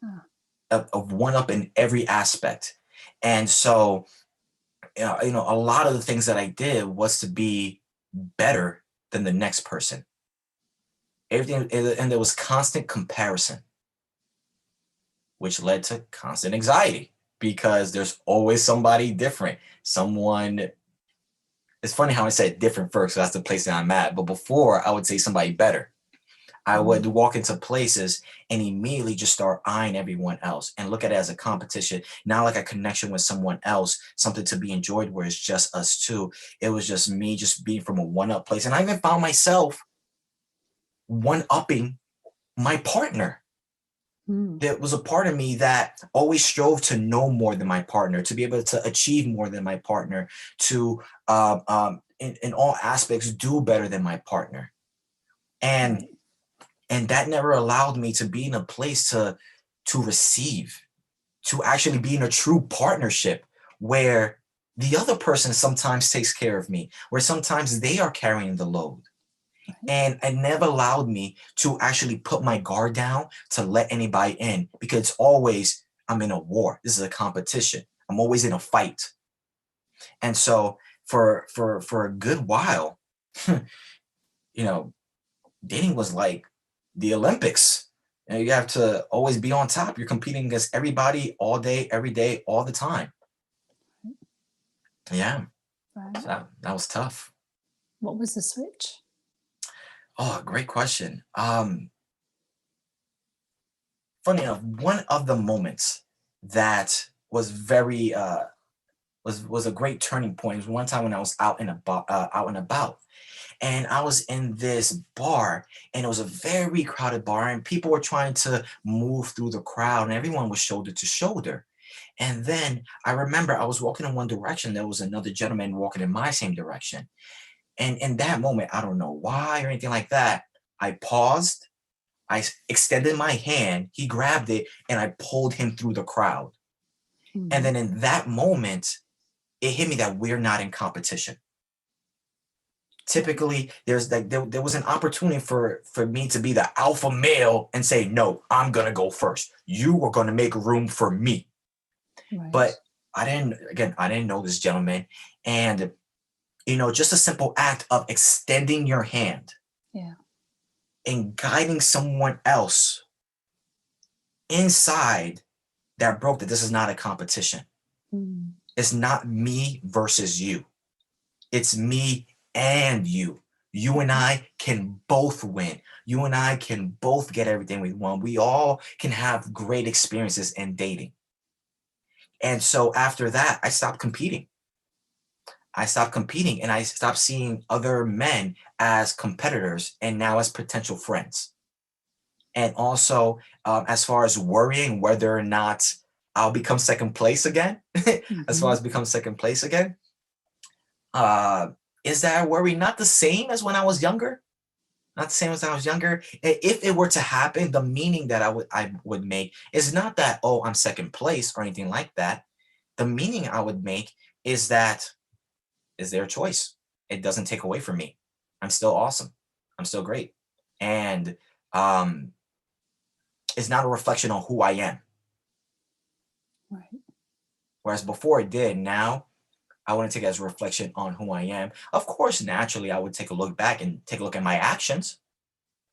Ah, of one up in every aspect. And so, a lot of the things that I did was to be better than the next person. Everything, and there was constant comparison, which led to constant anxiety because there's always somebody different. Someone, it's funny how I said different first, so that's the place that I'm at. But before, I would say somebody better. I would mhm. walk into places and immediately just start eyeing everyone else and look at it as a competition, not like a connection with someone else, something to be enjoyed where it's just us two. It was just me just being from a one up place. And I even found myself one upping my partner. Mm. There was a part of me that always strove to know more than my partner, to be able to achieve more than my partner, to in all aspects do better than my partner. And Right. and that never allowed me to be in a place to receive, to actually be in a true partnership where the other person sometimes takes care of me, where sometimes they are carrying the load. Right. And it never allowed me to actually put my guard down to let anybody in because it's always, I'm in a war. This is a competition. I'm always in a fight. And so for a good while, you know, dating was like the Olympics. And you have to always be on top. You're competing against everybody all day, every day, all the time. Yeah, Right. so that was tough. What was the switch? Oh, great question. Funny enough, one of the moments that was very was a great turning point was one time when I was out and about, and I was in this bar, and it was a very crowded bar, and people were trying to move through the crowd, and everyone was shoulder to shoulder. And then I remember I was walking in one direction, there was another gentleman walking in my same direction. And in that moment, I don't know why or anything like that, I paused, extended my hand, he grabbed it, and I pulled him through the crowd. And Mhm. then in that moment, it hit me that we're not in competition. Right. Typically, there's like there was an opportunity for me to be the alpha male and say, no, I'm gonna go first. You are gonna make room for me. Right. But I didn't know this gentleman. And just a simple act of extending your hand Yeah. and guiding someone else inside that broke that this is not a competition. Mm. It's not me versus you. It's me and you. You and Right. I can both win. You and I can both get everything we want. We all can have great experiences in dating. And so after that, I stopped competing. I stopped competing and I stopped seeing other men as competitors and now as potential friends. And also, as far as worrying whether or not I'll become second place again, as far Mhm. as become second place again, uh, is that worry not the same as when I was younger? Not the same as I was younger. If it were to happen, the meaning that I would make is not that, oh, I'm second place or anything like that. The meaning I would make is that is their choice. It doesn't take away from me. I'm still awesome. I'm still great. And um, it's not a reflection on who I am. Right. Whereas before it did, now I wouldn't take it as a reflection on who I am. Of course, naturally, I would take a look back and take a look at my actions.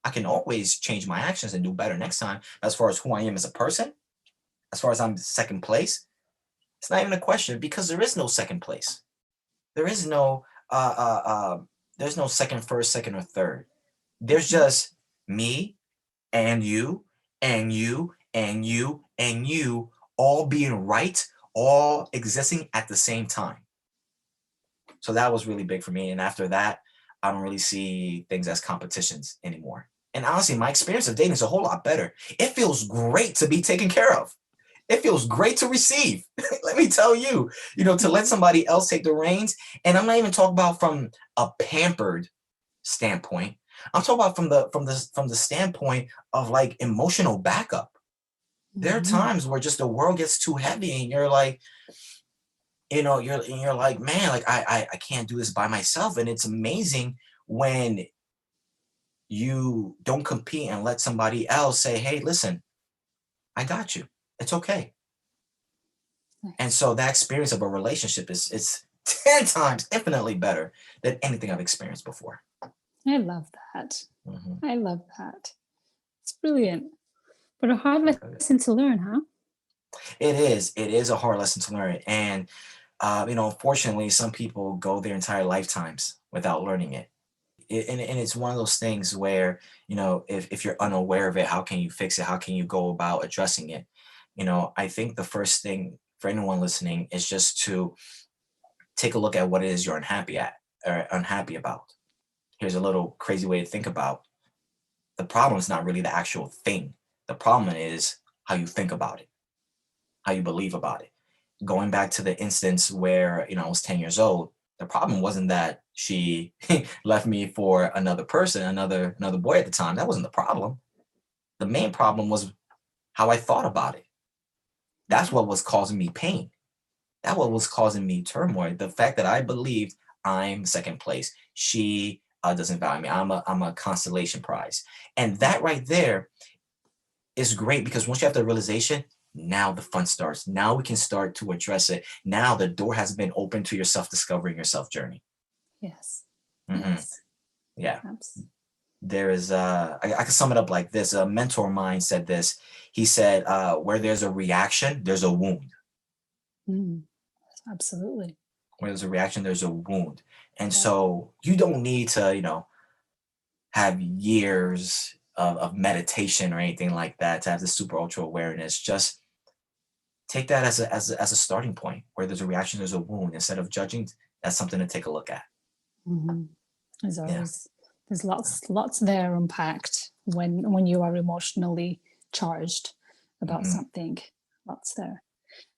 I can always change my actions and do better next time. As far as who I am as a person, as far as I'm second place, it's not even a question because there is no second place. There is no uh, uh, uh, there's no second, first, second, or third. There's Mhm. just me and you and you and you and you all being right, all existing at the same time. So that was really big for me. And after that, I don't really see things as competitions anymore. And honestly, my experience of dating is a whole lot better. It feels great to be taken care of. It feels great to receive. Let me tell you, to let Mhm. somebody else take the reins. And I'm not even talking about from a pampered standpoint. I'm talking about from the standpoint of like emotional backup. There are Mhm. times where just the world gets too heavy and you're like, you're like, man, like I can't do this by myself. And it's amazing when you don't compete and let somebody else say, hey, listen, I got you. It's okay. And Nice. so that experience of a relationship is it's 10 times infinitely better than anything I've experienced before. I love that. Mhm. I love that. It's brilliant. But a hard lesson to learn, huh? It is a hard lesson to learn. And unfortunately, some people go their entire lifetimes without learning it. And it's one of those things where, if you're unaware of it, how can you fix it? How can you go about addressing it? I think the first thing for anyone listening is just to take a look at what it is you're unhappy at or unhappy about. Here's a little crazy way to think about the problem is not really the actual thing. The problem is how you think about it, how you believe about it. Going back to the instance where, I was 10 years old, the problem wasn't that she left me for another person, another boy at the time. That wasn't the problem. The main problem was how I thought about it. That's Right. what was causing me pain. That what was causing me turmoil. The fact that I believed I'm second place. She doesn't value me. I'm a constellation prize. And Right. that right there is great because once you have the realization, now the fun starts. Now we can start to address it. Now the door has been open to your self discovery and your self journey. Yes. Hmm. Yes. Yeah. Abs- there is I can sum it up like this. A mentor of mine said this. He said, where there's a reaction, there's a wound. Mm, absolutely. Where there's a reaction, there's a wound. And Yeah. so you don't need to, have years of meditation or anything like that to have the super ultra awareness. Just take that as a starting point. Where there's a reaction, there's a wound. Instead of judging, that's something to take a look at. Hmm. There's Yeah. always there's lots there unpacked when you are emotionally charged about Hmm. something. Lots there.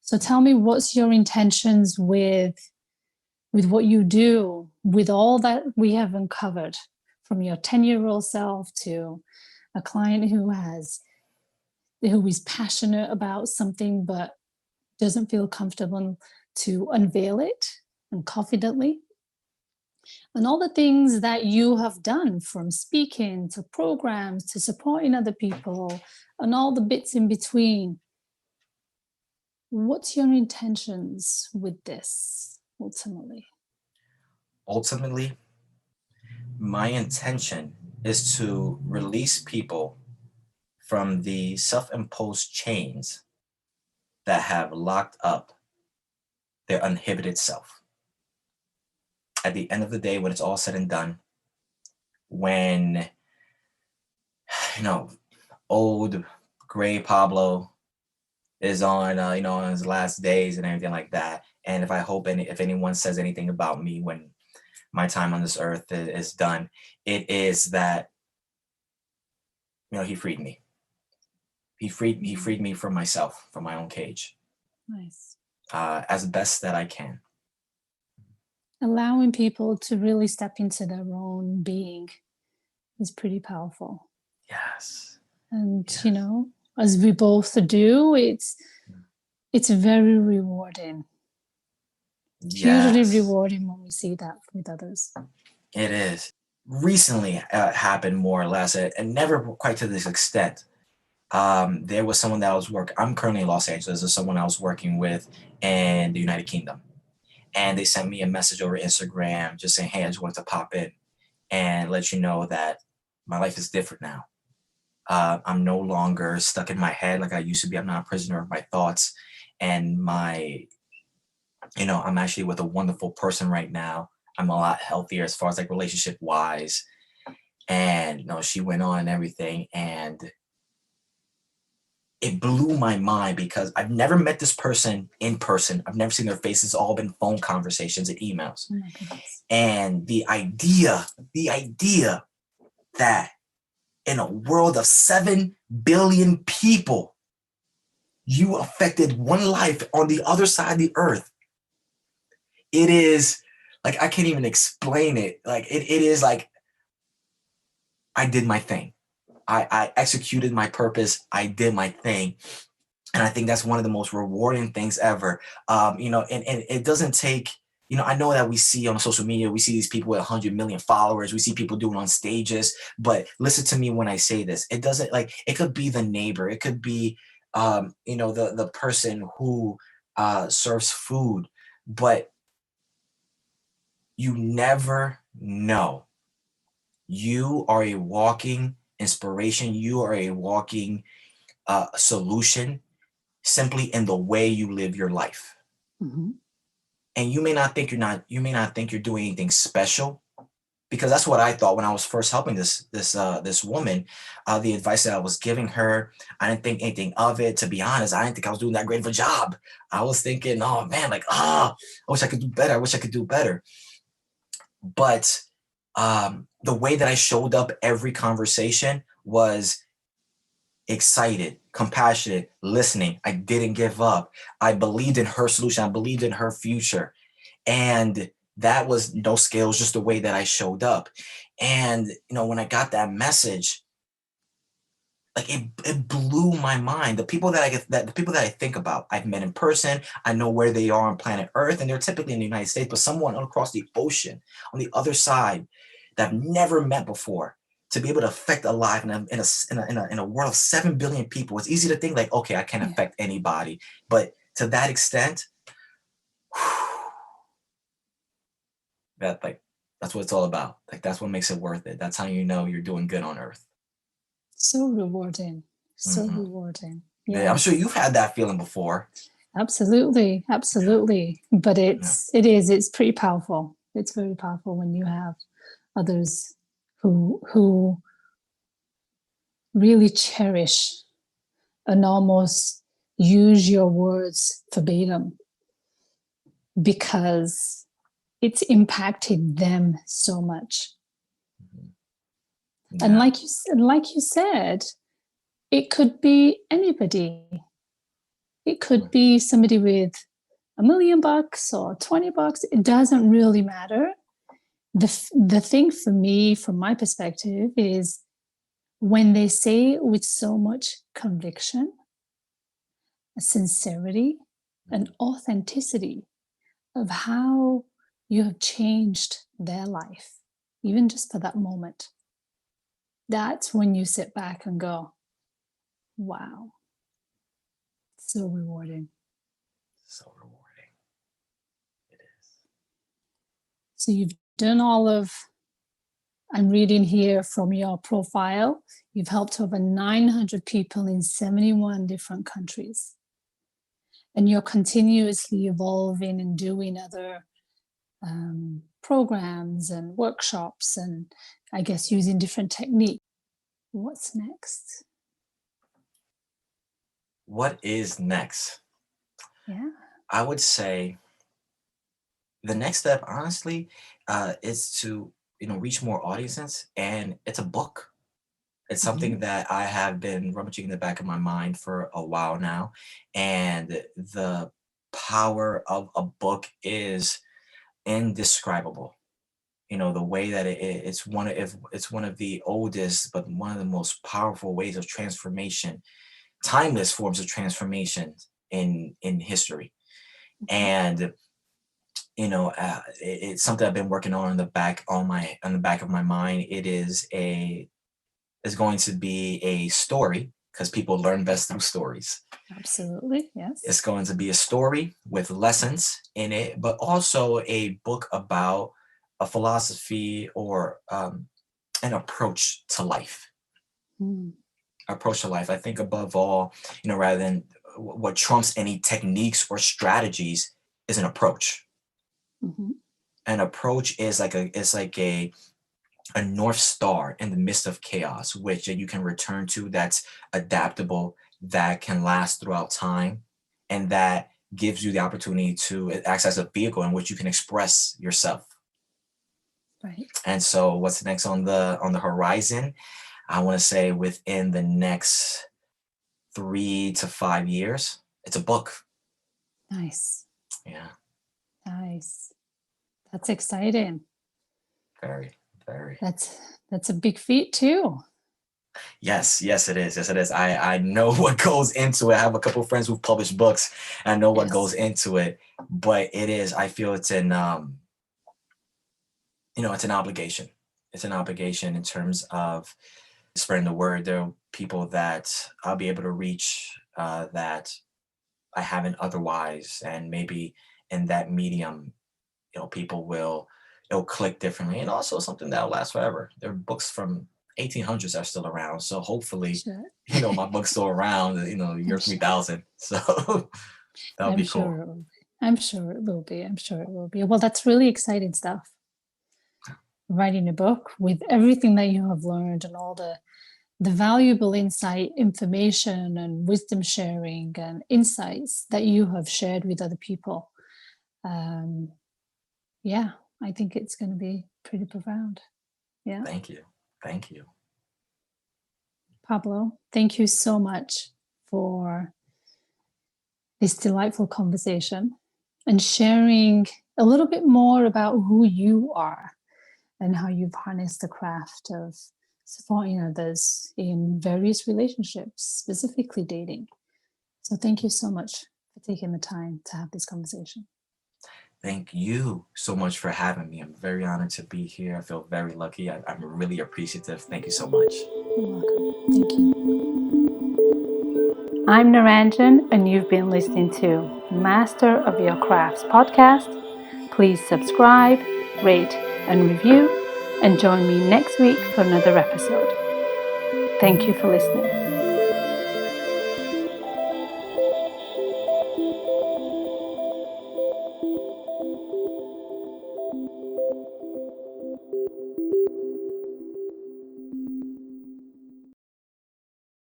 So tell me, what's your intentions with what you do, with all that we have uncovered, from your 10-year-old self to a client who is passionate about something but doesn't feel comfortable to unveil it and confidently, and all the things that you have done, from speaking to programs to supporting other people and all the bits in between. What's your intentions with this ultimately? Ultimately, my intention is to release people from the self-imposed chains that have locked up their uninhibited self. At the end of the day, when it's all said and done, when you know old gray Pablo is on on his last days and everything like that, and if anyone says anything about me when my time on this earth is done, it is that he freed me. He freed Mm, me from myself, from my own cage, nice. as best that I can. Allowing people to really step into their own being is pretty powerful. Yes. And, Yes. as we both do, it's very rewarding. Hugely Yes. rewarding when we see that with others. It is. Recently, happened more or less, and never quite to this extent. There was someone that I was working. I'm currently in Los Angeles. There's someone I was working with in the United Kingdom, and they sent me a message over Instagram just saying, "Hey, I just wanted to pop in and let you know that my life is different now. I'm no longer stuck in my head like I used to be. I'm not a prisoner of my thoughts, and I'm actually with a wonderful person right now. I'm a lot healthier as far as like relationship wise." And she went on and everything, and it blew my mind because I've never met this person in person. I've never seen their faces. It's all been phone conversations and emails. Oh my goodness. And the idea that in a world of 7 billion people, you affected one life on the other side of the earth. It is like, I can't even explain it. Like, it is like, I did my thing. I executed my purpose. I did my thing. And I think that's one of the most rewarding things ever. And it doesn't take, I know that we see on social media, we see these people with 100 million followers, we see people doing on stages, but listen to me when I say this. It doesn't, like, it could be the neighbor, it could be, the person who serves food, but you never know. You are a walking inspiration. You are a walking solution simply in the way you live your life. Hmm. And you may not think you're doing anything special, because that's what I thought when I was first helping this woman. The advice that I was giving her, I didn't think anything of it. To be honest, I didn't think I was doing that great of a job. I was thinking, oh man, like, I wish I could do better. I wish I could do better. But the way that I showed up every conversation was excited, compassionate, listening. I didn't give up. I believed in her solution. I believed in her future. And that was no scales, just the way that I showed up. And when I got that message, like, it blew my mind. The people that I think about, I've met in person. I know where they are on planet Earth, and they're typically in the United States, but someone across the ocean on the other side that I've never met before, to be able to affect a life in a world of 7 billion people. It's easy to think like, okay, I can't Yeah. affect anybody, but to that extent, that, like, That's what it's all about. Like that's what makes it worth it. That's how you know you're doing good on earth. So rewarding. So Hmm. rewarding. Yeah, I'm sure Yes. you've had that feeling before. Absolutely. Yeah, Absolutely. But yeah, it's pretty powerful. It's very powerful when you have others who really cherish and almost use your words verbatim because it's impacted them so much. mhm, And yeah, like you said, it could be anybody. It could right, be somebody with $1 million or $20. It doesn't really matter. The thing for me, from my perspective, is when they say it with so much conviction, sincerity, and mhm, authenticity of how you have changed their life, even just for that moment. That's when you sit back and go, wow, so rewarding. so rewarding. It is. So you've done all of, I'm reading here from your profile, you've helped over 900 people in 71 different countries. And you're continuously evolving and doing other programs and workshops, and I guess using different techniques. What's next? What is next? Yeah. I would say the next step, honestly, is to reach more audiences, and it's a book. It's Mm-hmm. something that I have been rummaging in the back of my mind for a while now, and the power of a book is indescribable. The way that it's one of the oldest, but one of the most powerful ways of transformation, timeless forms of transformation in history. Mm-hmm. And it's something I've been working on on the back of my mind. Is going to be a story because people learn best through stories. Absolutely. Yes. It's going to be a story with lessons in it, but also a book about a philosophy or an approach to life. Mm. Approach to life. I think above all, rather than what trumps any techniques or strategies is an approach. Mm-hmm. An approach is like a north star in the midst of chaos, which you can return to, that's adaptable, that can last throughout time, and that gives you the opportunity to access a vehicle in which you can express yourself. Right. And so what's next on the horizon? I want to say within the next 3 to 5 years, it's a book. Nice. Yeah, Nice. That's exciting. very, very. That's a big feat too. Yes, yes, it is. Yes, it is. I know what goes into it. I have a couple of friends who've published books. And I know what goes Yes. into it, but it is. I feel it's it's an obligation. It's an obligation in terms of spreading the word. There are people that I'll be able to reach that I haven't otherwise, and maybe in that medium, people will it'll click differently, and also something that'll last forever. There are books from 1800s are still around, so hopefully, Sure. my book's still around. I'm Year sure. 3000. So that'll I'm be cool. sure it will be. I'm sure it will be. I'm sure it will be. Well, that's really exciting stuff. Writing a book with everything that you have learned and all the valuable insight, information, and wisdom sharing and insights that you have shared with other people. Um, yeah, I think it's going to be pretty profound. Yeah. Thank you. Thank you. Pablo, thank you so much for this delightful conversation and sharing a little bit more about who you are and how you've harnessed the craft of supporting others in various relationships, specifically dating. So, thank you so much for taking the time to have this conversation. Thank you so much for having me. I'm very honored to be here. I feel very lucky. I'm really appreciative. Thank you so much. You're welcome. Thank you. I'm Naranjan, and you've been listening to Master of Your Crafts podcast. Please subscribe, rate, and review, and join me next week for another episode. Thank you for listening.